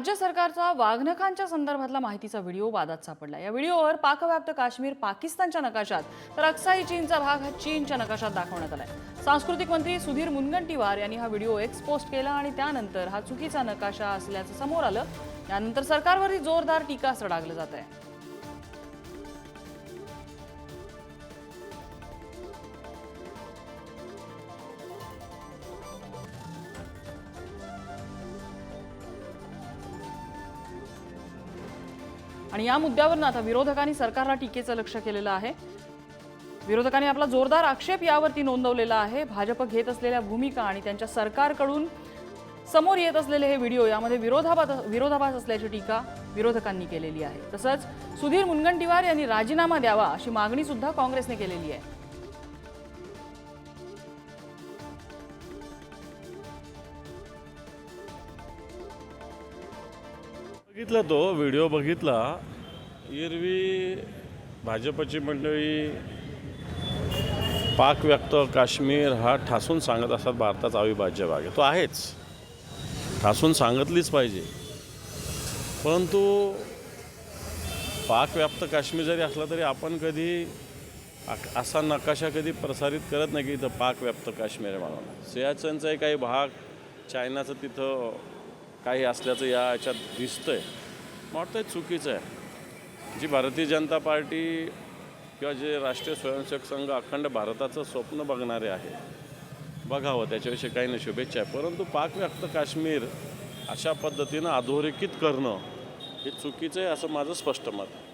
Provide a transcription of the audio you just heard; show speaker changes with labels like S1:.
S1: राज्य सरकारचा वाघनखांच्या संदर्भातला माहितीचा व्हिडिओ वादात सापडला। या व्हिडिओवर पाकव्याप्त काश्मीर पाकिस्तानच्या नकाशात तर अक्साई चीनचा भाग हा चीनच्या नकाशात दाखवण्यात आलाय। सांस्कृतिक मंत्री सुधीर मुनगंटीवार यांनी हा व्हिडिओ एक्सपोस्ट केला आणि त्यानंतर हा चुकीचा नकाशा असल्याचं समोर आलं। यानंतर सरकारवरही जोरदार टीकास्त्र डागलं जात आहे। आणि या मुद्द्यावरून आता विरोधकांनी सरकारला टीकेचं लक्ष केलेलं आहे। विरोधकांनी आपला जोरदार आक्षेप यावरती नोंदवलेला आहे। भाजप घेत असलेल्या भूमिका आणि त्यांच्या सरकारकडून समोर येत असलेले हे व्हिडिओ यामध्ये विरोधाभास असल्याची टीका विरोधकांनी केलेली आहे। तसंच सुधीर मुनगंटीवार यांनी राजीनामा द्यावा अशी मागणी सुद्धा काँग्रेसने केलेली आहे।
S2: बघितला तो व्हिडिओ बघितला। एरवी भाजपची मंडळी पाक व्याप्त काश्मीर हा ठासून सांगत असतात भारताचा अविभाज्य भाग आहे। तो आहेच, ठासून सांगितलीच पाहिजे। परंतु पाक व्याप्त काश्मीर जरी असला तरी आपण कधी असा नकाशा कधी प्रसारित करत नाही की इथं पाक व्याप्त काश्मीर आहे म्हणून। सियाचनचाही काही भाग चायनाचं तिथं काही असल्याचं याच्यात दिसतंय। मला वाटतं चुकीचं आहे। जी भारतीय जनता पार्टी किंवा जे राष्ट्रीय स्वयंसेवक संघ अखंड भारताचं स्वप्न बघणारे आहे, बघावं, त्याच्याविषयी काही नाही, शुभेच्छा आहे। परंतु पाक व्याप्त काश्मीर अशा पद्धतीनं अधोरेखित करणं हे चुकीचं आहे असं माझं स्पष्ट मत आहे।